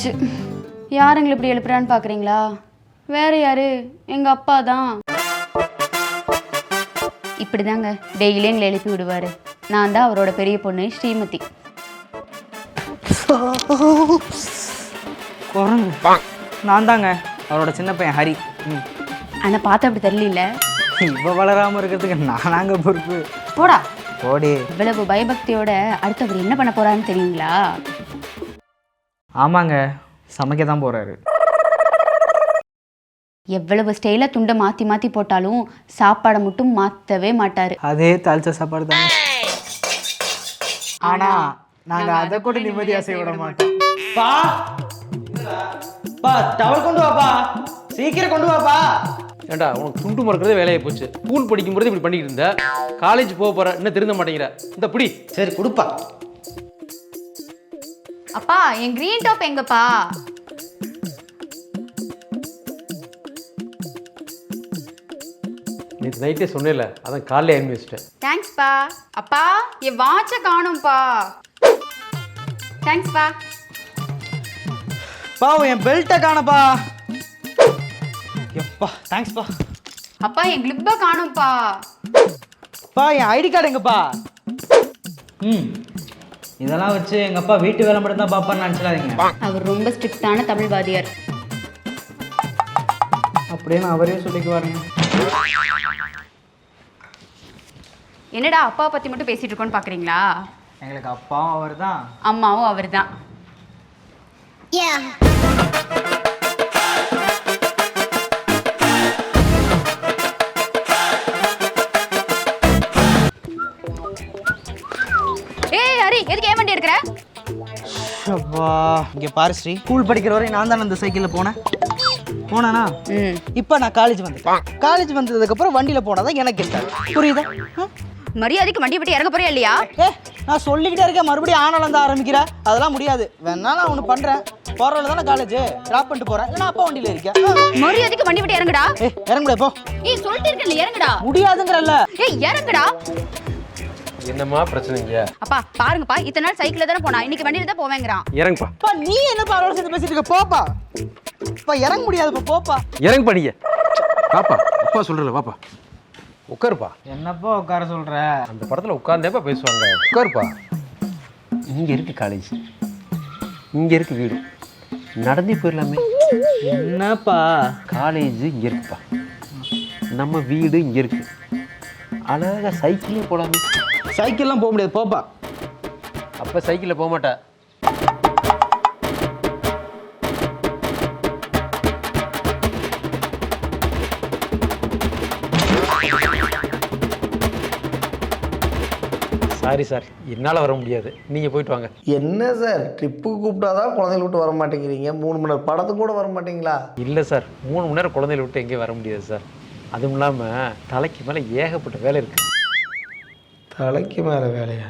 போச்சு. யாருங்களை இப்படி எழுப்புறான்னு பார்க்குறீங்களா? வேற யாரு? எங்கள் அப்பா தான். இப்படி தாங்க டெய்லி எங்களை எழுப்பி விடுவார். நான் தான் அவரோட பெரிய பொண்ணு ஸ்ரீமதி. நான் தாங்க அவரோட சின்ன பையன் ஹரி. ஆனால் பார்த்தா அப்படி தெரியல. இப்போ வளராமல் இருக்கிறதுக்கு நானாங்க பொறுப்பு. போடா போடி. இவ்வளவு பயபக்தியோட அடுத்து அவர் என்ன பண்ண போறான்னு தெரியுங்களா? ஆமாங்க, சமைக்க தான் போகிறாரு. எவ்வளவு ஸ்டைலாக துண்டை மாற்றி மாற்றி போட்டாலும் சாப்பாடை மட்டும் மாற்றவே மாட்டார். அதே தாளிச்ச சாப்பாடு தாங்க. ஆனால் நாங்கள் அதை கூட நிம்மதியாக செய்ய விட மாட்டோம். பா டவல் கொண்டு வாப்பா, சீக்கிரம் கொண்டு வாப்பா. ஏண்டா உனக்கு துண்டு மறக்கிறதே வேலையை போச்சு. ஸ்கூல் படிக்கும்போது இப்படி பண்ணிட்டு இருந்த, காலேஜ் போக போற இன்னும் திருந்த மாட்டேங்கிற. இந்த பிடி. சரி கொடுப்பா. அப்பா என் கிரீன் டாப் எங்கப்பா? நேற்று நைட்டே சொன்னேன்ல, அதான் காலையில் அனுப்பி வச்சிட்டேன். தேங்க்ஸ்ப்பா. அப்பா என் வாட்சை காணும்ப்பா. தேங்க்ஸ்ப்பா. பாவம் என் பெல்ட்டை காணப்பா. எப்பா தேங்க்ஸ்ப்பா. அப்பா என் கிளிப்பை காணும்ப்பா. பா என் ஐடி கார்டு எங்கப்பா? இதெல்லாம் வச்சு எங்கள் அப்பா வீட்டு வேலை மட்டும் தான் பாப்பான்னு நினச்சிடாதீங்க. அவர் ரொம்ப ஸ்ட்ரிக்டான தமிழ் வாதியார். அப்படின்னு அவரே சொல்லிக்குவாருங்க. என்னடா அப்பா பற்றி மட்டும் பேசிகிட்டு இருக்கோன்னு பார்க்குறீங்களா? எங்களுக்கு அப்பாவும் அவர் தான், அம்மாவும் அவர் தான். ஏய் ஹரி, எதுக்கு ஏமாண்டி எடுக்கிற? அப்பா இங்கே பாரு ஸ்ரீ, ஸ்கூல் படிக்கிற வரை நான் தானே அந்த சைக்கிளில் போனேனா? இப்போ நான் காலேஜ் வந்தேன். காலேஜ் வந்ததுக்கப்புறம் வண்டியில் போனால் எனக்கு இஷ்டம். புரியுதா? மரியாதைக்கு வண்டி விட்டு இறங்க போறியா இல்லையா? நான் சொல்லிக்கிட்டே இருக்கேன், மறுபடியும் ஆனாலும் தான் ஆரம்பிக்கிறேன். அதெல்லாம் முடியாது. வேணா நான் ஒன்று பண்ணுறேன். போகிறவள தானே காலேஜ் ட்ராப் பண்ணிட்டு போகிறேன். இல்லைனா அப்பா வண்டியில் இருக்கேன். மரியாதைக்கு வண்டி விட்டு இறங்குடா. இறங்க முடியாது. போ. ஏய் சொல்லிட்டு இருக்கேன்ல, இறங்குடா. முடியாதுங்கிறல்ல. ஏய் இறங்குடா. என்னம்மா பிரச்சனைங்க? அப்பா பாருங்கப்பா, இத்தனை நாள் சைக்கிள்ல தானே போனா, இன்னைக்கு வண்டியில தான் போவேங்கறான். இறங்குப்பா. நீ என்னப்பா அவரோட சேர்ந்து பேசிட்டு இருக்க? போப்பா. இறங்க முடியாதுப்பா. போப்பா. இறங்கு படிங்க. பாப்பா அப்பா சொல்றல, பாப்பா உட்காருப்பா. என்னப்பா உட்கார சொல்ற? அந்த படத்துல உட்கார்ந்தேப்பா பேசுவாங்க. உட்காருப்பா. இங்க இருக்கு காலேஜ், இங்க இருக்கு வீடு, நடந்தே போயிடலாமே. என்னப்பா? காலேஜ் இங்க இருக்குப்பா, நம்ம வீடு இங்க இருக்கு. அழகா சைக்கிளே போலாமே. சைக்கிள்லாம் போக முடியாது. போப்பா. அப்ப சைக்கிள்ல போக மாட்டா. சாரி சார், என்னால் வர முடியாது, நீங்கள் போயிட்டு வாங்க. என்ன சார், ட்ரிப்புக்கு கூப்பிட்டாதான் குழந்தைகளை விட்டு வர மாட்டேங்கிறீங்க? 3 மணி நேரம் படத்துக்கு கூட வர மாட்டீங்களா? இல்லை சார், 3 மணி நேரம் குழந்தைகளை விட்டு எங்கேயும் வர முடியாது சார். அதுவும் இல்லாமல் தலைக்கு மேலே ஏகப்பட்ட வேலை இருக்குது. தலைக்கு மேலே வேலையா?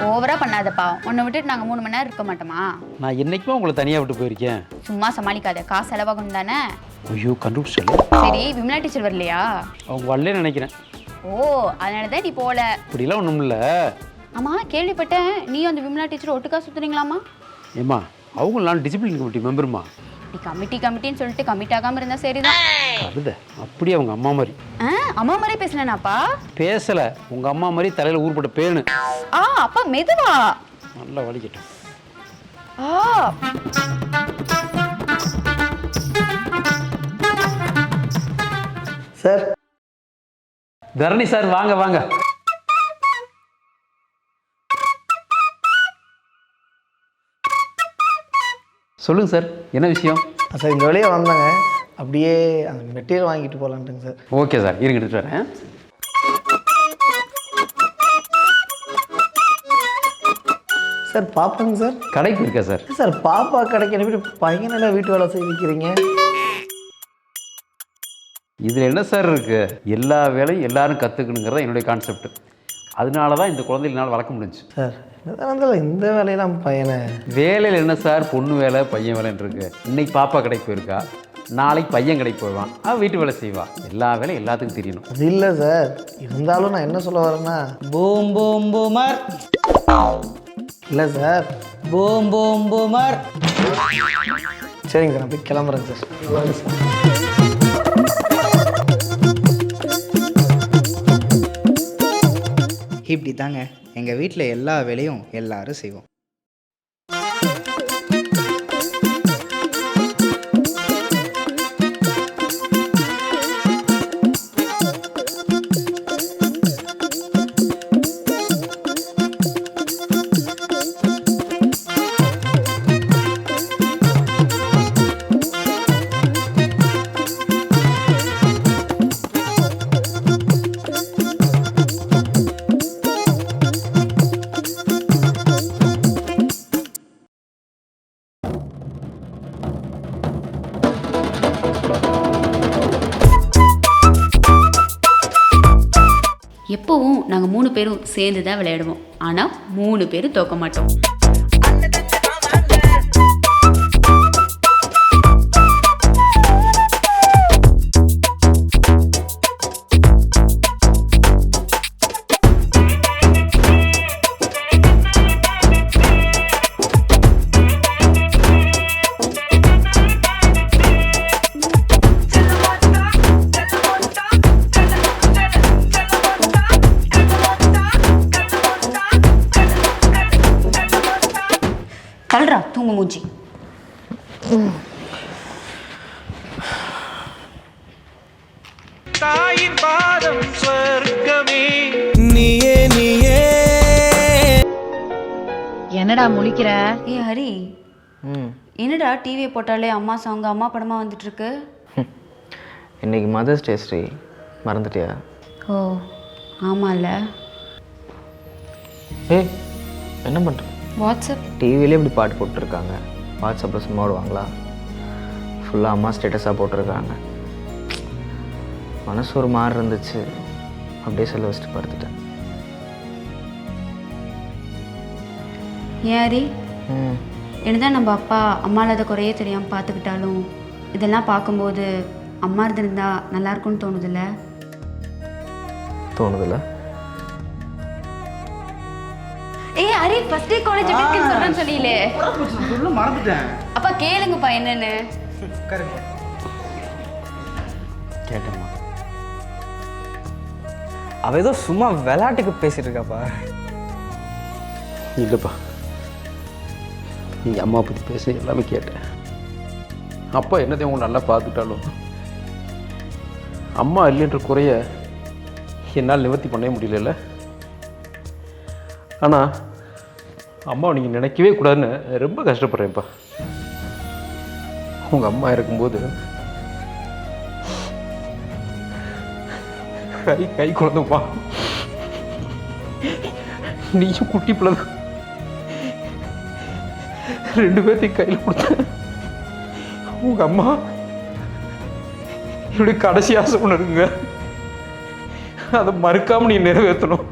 ஓவரா பண்ணாதப்பா. உன்னை விட்டுட்டு நாங்கள் 3 மணி நேரம் இருக்க மாட்டோமா? நான் என்னைக்குமே உங்களை தனியாக விட்டு போயிருக்கேன். சும்மா சமாளிக்காத, காசு செலவாகும் தானே. ஐயோ கண்டுபிடிச்சல. சரி விமலா டீச்சர் வரலையா? அவங்க வரலன்னு நினைக்கிறேன். ஓ அதனால தான் நீ போல. இப்படிலாம் ஒன்றும் இல்லை. ஆமாம் கேள்விப்பட்டேன், நீ அந்த விமலா டீச்சர் ஒட்டுக்கா சுற்றுறீங்களாமா? ஏம்மா அவங்க நான் டிசிப்ளின் கமிட்டி மெம்பருமா. நீ கமிட்டின்னு சொல்லிட்டு கமிட் ஆகாமல் இருந்தால் சரிதான். கருத அப்படியே அவங்க அம்மா மாதிரி. அம்மா மாதிரி பேசலனாப்பா? பேசலை, உங்கள் அம்மா மாதிரி தலையில் ஊர்பட்ட பேனு. அப்பா மெதுவா. நல்லா வலிக்கட்டும். சார். தரணி சார் வாங்க வாங்க. சொல்லுங்க சார், என்ன விஷயம்? சார் இந்த வழியாக வந்தாங்க, அப்படியே அந்த மெட்டீரியல் வாங்கிட்டு போகலான்ட்டுங்க சார். ஓகே சார், இருங்க எடுத்துட்டு வரேன். சார் பாப்பாங்க சார் கடைக்கு இருக்கா சார்? சார் பாப்பா கடைக்கு அனுப்பிட்டு பையனெல்லாம் வீட்டு வேலை செய்ய வைக்கிறீங்க. இதில் என்ன சார் இருக்கு? எல்லா வேலையும் எல்லாரும் கற்றுக்கணுங்கிறத என்னுடைய கான்செப்ட். அதனால தான் இந்த குழந்தைகளால் வளர்க்க முடிஞ்சு. சார் என்னதான் இந்த வேலையெல்லாம் பையனை. வேலையில் என்ன சார், பொண்ணு வேலை பையன் வேலைன்னு இருக்கு. இன்னைக்கு பாப்பா கடைக்கு போயிருக்கா, நாளைக்கு பையன் கடைக்கு போவான், அவன் வீட்டு வேலை செய்வான். எல்லா வேலையும் எல்லாத்துக்கும் தெரியணும். அது இல்லை சார், இருந்தாலும் நான் என்ன சொல்ல வரேன்னா, பூம் பூம் பூமர். இல்லை சார். Boom boom boomer. சரிங்க சார், நான் போய் கிளம்புறேங்க சார். வாங்க சார். இப்படி தாங்க எங்கள் வீட்டில் எல்லா வேலையும் எல்லாரும் செய்வோம். எப்போவும் நாங்கள் 3 பேரும் சேர்ந்து தான் விளையாடுவோம். ஆனால் 3 பேரும் தோக்க மாட்டோம். கல்றா தூங்கு மூஞ்சி. தாயின் பாதம் சொர்க்கமே. நீயே நீயே. என்னடா முழிக்கிற? ஏ ஹரி, என்னடா டிவியை போட்டாலே அம்மா சாங் அம்மா படமாக வந்துட்டு இருக்கு? இன்னைக்கு மதர்ஸ் டே ஸ்ரீ, மறந்துட்டியா? ஓ ஆமாம்ல. ஏய் என்ன பண்ணுற? வாட்ஸ்அப் டிவிலே இப்படி பாட்டு போட்டிருக்காங்க, வாட்ஸ்அப்பில் சும்மா விடுவாங்களா? ஃபுல்லாக அம்மா ஸ்டேட்டஸாக போட்டிருக்காங்க. மனசு ஒரு மாதிரி இருந்துச்சு, அப்படியே சொல்ல வச்சுட்டு படுத்துட்டேன். ஏன் ஹரி, என்னதான் நம்ம அப்பா அம்மா இல்லாத குறையே தெரியாமல் பார்த்துக்கிட்டாலும் இதெல்லாம் பார்க்கும்போது அம்மா இருந்திருந்தா நல்லா இருக்கும்னு தோணுதில்ல? தோணுதில்ல? ஏய் ஹரி, ஃபர்ஸ்ட் டே காலேஜ் எப்படி இருக்குன்னு சொல்றேன்னு சொல்லியிலே. சொல்ல மறந்துட்டேன். அப்பா கேளுங்கப்பா என்னன்னு. கேட்டேம்மா. அவ ஏதோ சும்மா விளையாட்டுக்கு பேசிட்டு இருக்காப்பா. இல்லைப்பா, நீங்கள் அம்மா பற்றி பேச எல்லாமே கேட்டேன். அப்பா என்னத்தையும் அவங்க நல்லா பார்த்துக்கிட்டாலும் அம்மா இல்லைன்ற குறைய என்னால் நிவர்த்தி பண்ணவே முடியல. ஆனால் அம்மாவை நீங்கள் நினைக்கவே கூடாதுன்னு ரொம்ப கஷ்டப்படுறேன்ப்பா. உங்கள் அம்மா இருக்கும்போது கை குழந்தைப்பா, நீயும் குட்டி பிள்ளை 2 பேர்த்தையும் கையில் கொடுத்த உங்கள் அம்மா என்னுடைய கடைசி ஆசை ஒன்று இருக்குங்க, அதை மறுக்காம நீ நிறைவேற்றணும்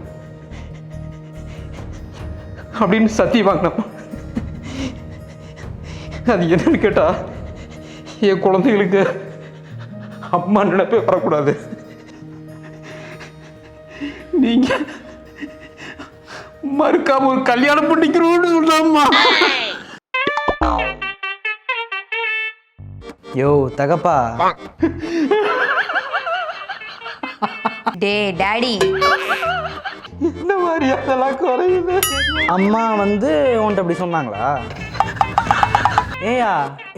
அப்படின்னு சத்தியம் வாங்கினோம். அது என்னன்னு கேட்டா, என் குழந்தைகளுக்கு அம்மா நினைப்பே வரக்கூடாது. நீங்க மறுக்காம ஒரு கல்யாணம் பண்ணிக்கிறோம்னு சொல்றாம்மா. யோ தகப்பா. டே டாடி, இந்த மாதிரி அதெல்லாம் குறையுது. அம்மா வந்து உன்ட்ட அப்படி சொன்னாங்களா? ஏயா,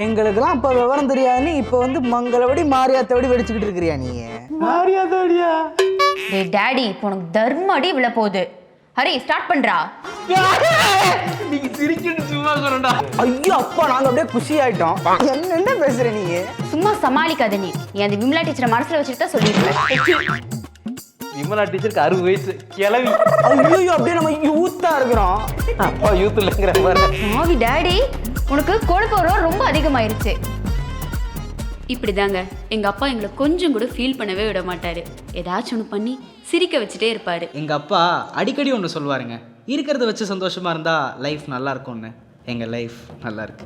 எங்களுக்கெல்லாம் இப்போ விவரம் தெரியாதுன்னு இப்போ வந்து மங்களபடி மாரியாத்தபடி வெடிச்சுக்கிட்டு இருக்கிறியா நீ? மாரியாதாடியா? டே டாடி, இப்போ உனக்கு தர்ம அடி விழ போகுது. ஹரி ஸ்டார்ட் பண்றா. நீங்க சிரிக்கிட்டு சும்மா சொல்றா. ஐயோ அப்பா, நாங்க அப்படியே குஷி ஆயிட்டோம். என்ன பேசுற நீ? சும்மா சமாளிக்காத நீ. அந்த விமலா டீச்சரை மனசுல வச்சுட்டு தான் சொல்லிருப்பேன். விமலா டீச்சருக்கு 60 வயசு, கிளவி. ஐயோ, அப்படியே நம்ம யூத்தா இருக்கிறோம். அப்பா யூத் இல்லைங்கிற பாரு. மாவி டாடி, உனக்கு கொழுப்பு ரொம்ப அதிகமாயிருச்சு. இப்படிதாங்க எங்க அப்பா எங்களை கொஞ்சம் கூட ஃபீல் பண்ணவே விட மாட்டாரு. ஏதாச்சும் ஒன்று பண்ணி சிரிக்க வச்சுட்டே இருப்பாரு. எங்க அப்பா அடிக்கடி ஒன்று சொல்லுவாருங்க, இருக்கிறத வச்சு சந்தோஷமா இருந்தா லைஃப் நல்லா இருக்கும்னு. எங்க லைஃப் நல்லா இருக்கு.